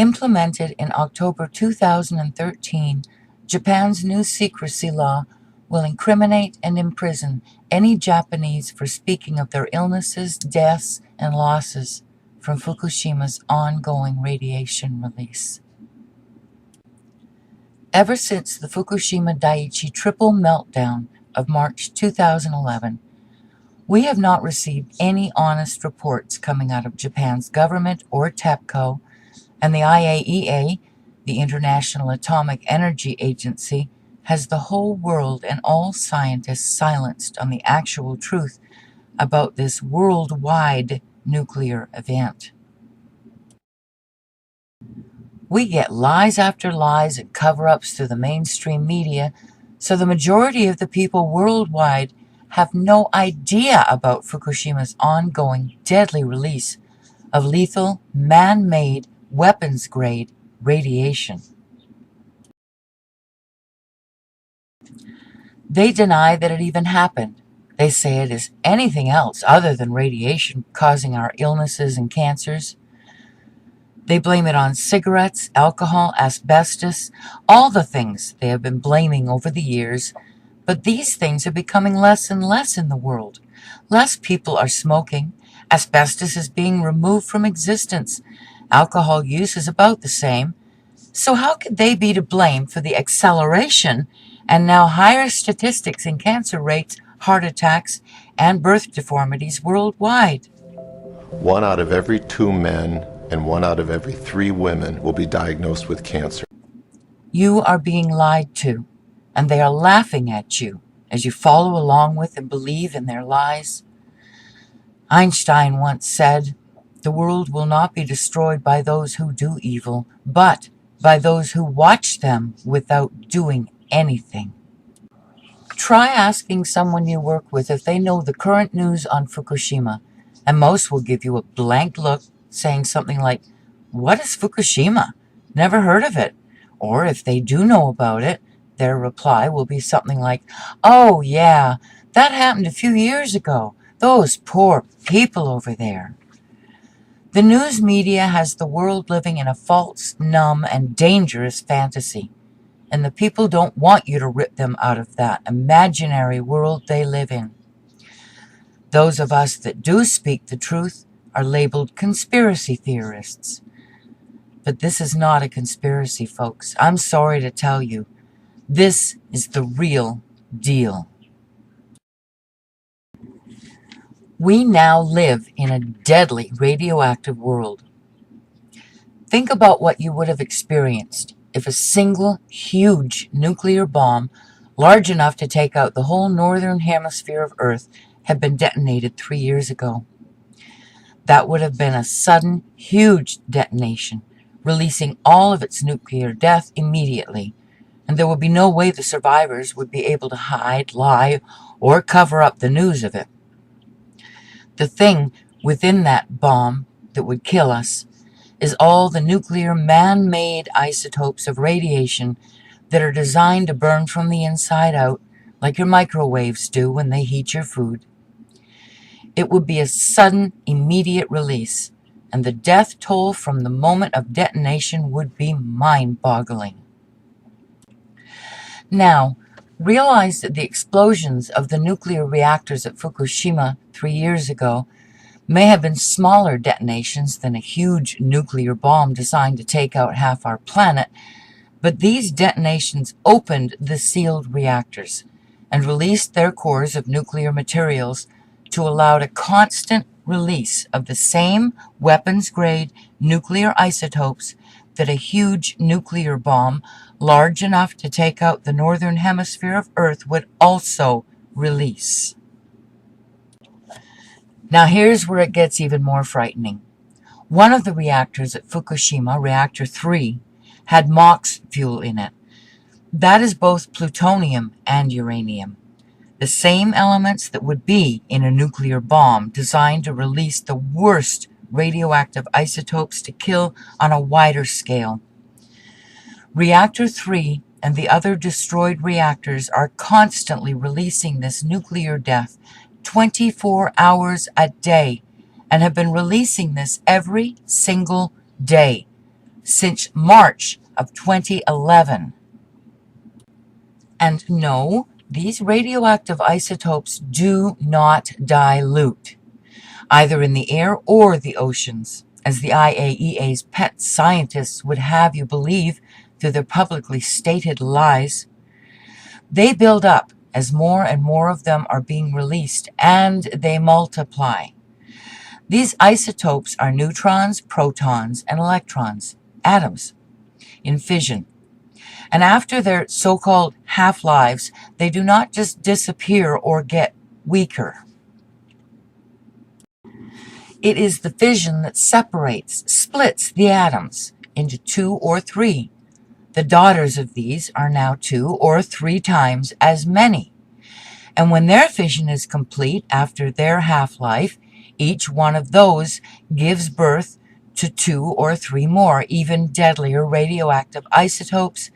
Implemented in October 2013, Japan's new secrecy law will incriminate and imprison any Japanese for speaking of their illnesses, deaths, and losses from Fukushima's ongoing radiation release. Ever since the Fukushima Daiichi triple meltdown of March 2011, we have not received any honest reports coming out of Japan's government or TEPCO, and the IAEA, the International Atomic Energy Agency, has the whole world and all scientists silenced on the actual truth about this worldwide nuclear event. We get lies after lies and cover-ups through the mainstream media, so the majority of the people worldwide have no idea about Fukushima's ongoing deadly release of lethal, man-made, weapons-grade radiation. They deny that it even happened. They say it is anything else other than radiation causing our illnesses and cancers. They blame it on cigarettes, alcohol, asbestos, all the things they have been blaming over the years. But these things are becoming less and less in the world. Less people are smoking. Asbestos is being removed from existence. Alcohol use is about the same. So how could they be to blame for the acceleration and now higher statistics in cancer rates, heart attacks, and birth deformities worldwide? 1 out of every 2 men and 1 out of every 3 women will be diagnosed with cancer. You are being lied to, and they are laughing at you as you follow along with and believe in their lies. Einstein once said, "The world will not be destroyed by those who do evil, but by those who watch them without doing anything." Try asking someone you work with if they know the current news on Fukushima, and most will give you a blank look, saying something like, "What is Fukushima? Never heard of it." Or if they do know about it, their reply will be something like, "Oh yeah, that happened a few years ago. Those poor people over there." The news media has the world living in a false, numb, and dangerous fantasy, and the people don't want you to rip them out of that imaginary world they live in. Those of us that do speak the truth are labeled conspiracy theorists. But this is not a conspiracy, folks. I'm sorry to tell you. This is the real deal. We now live in a deadly radioactive world. Think about what you would have experienced if a single huge nuclear bomb, large enough to take out the whole northern hemisphere of Earth, had been detonated 3 years ago. That would have been a sudden, huge detonation, releasing all of its nuclear death immediately, and there would be no way the survivors would be able to hide, lie, or cover up the news of it. The thing within that bomb that would kill us is all the nuclear man-made isotopes of radiation that are designed to burn from the inside out, like your microwaves do when they heat your food. It would be a sudden, immediate release, and the death toll from the moment of detonation would be mind-boggling. Now, realize that the explosions of the nuclear reactors at Fukushima 3 years ago may have been smaller detonations than a huge nuclear bomb designed to take out half our planet, but these detonations opened the sealed reactors and released their cores of nuclear materials to allow a constant release of the same weapons-grade nuclear isotopes that a huge nuclear bomb large enough to take out the northern hemisphere of Earth would also release. Now here's where it gets even more frightening. One of the reactors at Fukushima, reactor 3, had MOX fuel in it. That is both plutonium and uranium, the same elements that would be in a nuclear bomb designed to release the worst radioactive isotopes to kill on a wider scale. Reactor 3 and the other destroyed reactors are constantly releasing this nuclear death 24 hours a day and have been releasing this every single day since March of 2011. And no, these radioactive isotopes do not dilute, either in the air or the oceans, as the IAEA's pet scientists would have you believe through their publicly stated lies. They build up as more and more of them are being released, and they multiply. These isotopes are neutrons, protons, and electrons, atoms, in fission. And after their so-called half-lives, they do not just disappear or get weaker. It is the fission that splits the atoms into 2 or 3. The daughters of these are now 2 or 3 times as many. And when their fission is complete after their half-life, each one of those gives birth to 2 or 3 more, even deadlier radioactive isotopes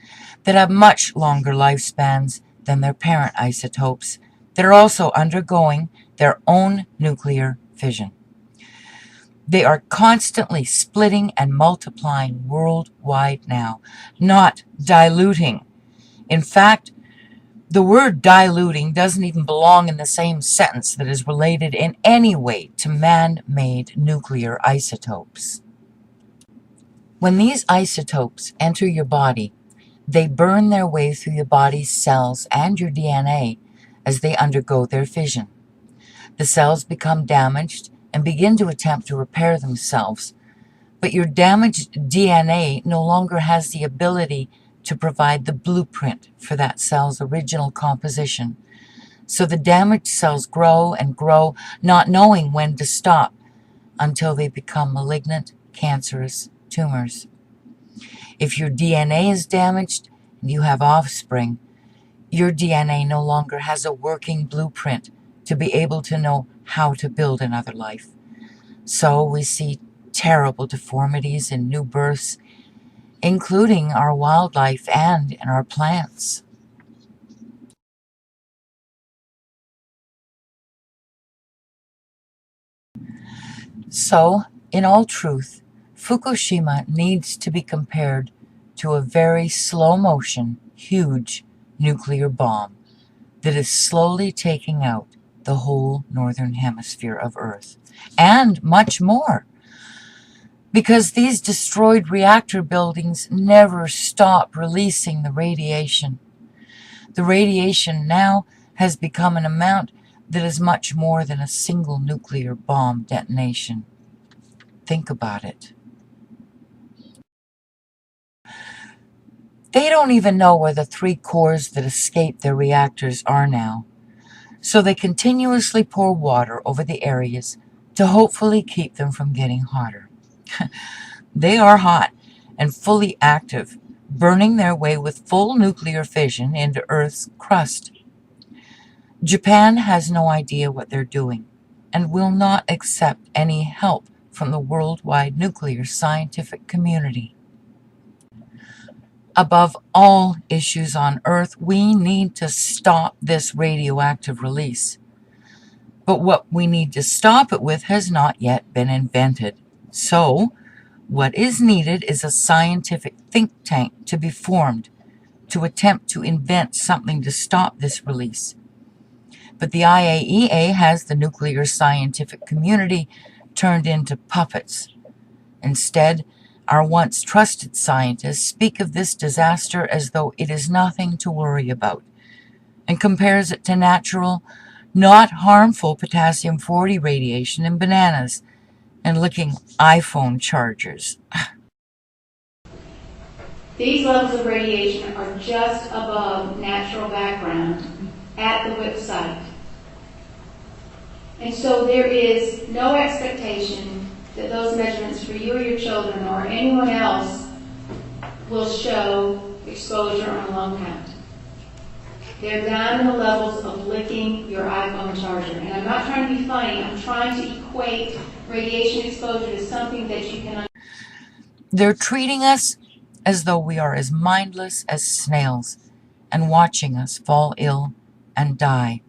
that have much longer lifespans than their parent isotopes that are also undergoing their own nuclear fission. They are constantly splitting and multiplying worldwide now, not diluting. In fact, the word diluting doesn't even belong in the same sentence that is related in any way to man-made nuclear isotopes. When these isotopes enter your body, they burn their way through your body's cells and your DNA as they undergo their fission. The cells become damaged and begin to attempt to repair themselves, but your damaged DNA no longer has the ability to provide the blueprint for that cell's original composition. So the damaged cells grow and grow, not knowing when to stop, until they become malignant, cancerous tumors. If your DNA is damaged and you have offspring, your DNA no longer has a working blueprint to be able to know how to build another life. So we see terrible deformities in new births, including our wildlife and in our plants. So, in all truth, Fukushima needs to be compared to a very slow-motion, huge nuclear bomb that is slowly taking out the whole northern hemisphere of Earth, and much more, because these destroyed reactor buildings never stop releasing the radiation. The radiation now has become an amount that is much more than a single nuclear bomb detonation. Think about it. They don't even know where the 3 cores that escaped their reactors are now, so they continuously pour water over the areas to hopefully keep them from getting hotter. They are hot and fully active, burning their way with full nuclear fission into Earth's crust. Japan has no idea what they're doing and will not accept any help from the worldwide nuclear scientific community. Above all issues on Earth, we need to stop this radioactive release. But what we need to stop it with has not yet been invented. So, what is needed is a scientific think tank to be formed to attempt to invent something to stop this release. But the IAEA has the nuclear scientific community turned into puppets. Instead, our once trusted scientists speak of this disaster as though it is nothing to worry about, and compares it to natural, not harmful potassium-40 radiation in bananas and licking iPhone chargers. These levels of radiation are just above natural background at the WIP site. And so there is no expectation that those measurements for you or your children or anyone else will show exposure on a lung count. They're down in the levels of licking your iPhone charger. And I'm not trying to be funny. I'm trying to equate radiation exposure to something that you can understand. They're treating us as though we are as mindless as snails and watching us fall ill and die.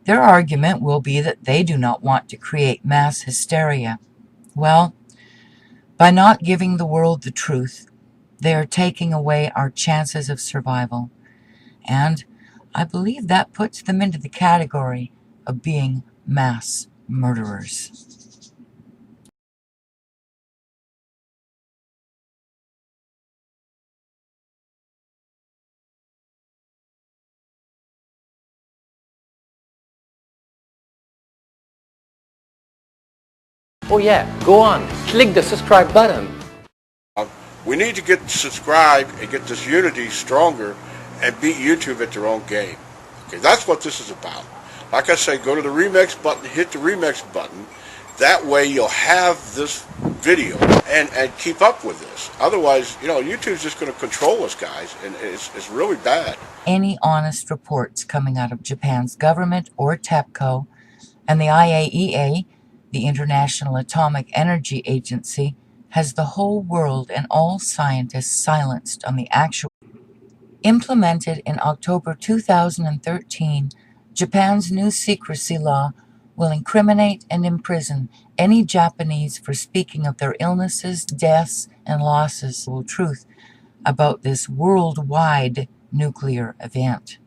Their argument will be that they do not want to create mass hysteria. Well, By not giving the world the truth, they are taking away our chances of survival. And I believe that puts them into the category of being mass murderers. Oh yeah, go on, click the subscribe button. We need to get subscribed and get this unity stronger and beat YouTube at their own game. Okay, that's what this is about. Like I say, go to the remix button, hit the remix button. That way you'll have this video and keep up with this. Otherwise, YouTube's just going to control us, guys, and it's really bad. Any honest reports coming out of Japan's government or TEPCO and the IAEA, the International Atomic Energy Agency, has the whole world and all scientists silenced on the actual. Implemented in October 2013, Japan's new secrecy law will incriminate and imprison any Japanese for speaking of their illnesses, deaths, and losses. Truth about this worldwide nuclear event.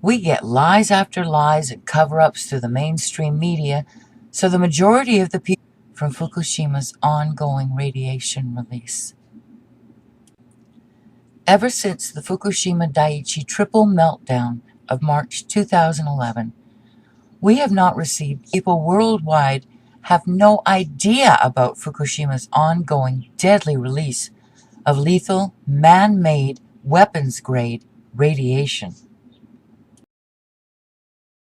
We get lies after lies and cover-ups through the mainstream media, so the majority of the people from Fukushima's ongoing radiation release. Ever since the Fukushima Daiichi triple meltdown of March 2011, we have not received. People worldwide have no idea about Fukushima's ongoing deadly release of lethal, man-made, weapons-grade radiation.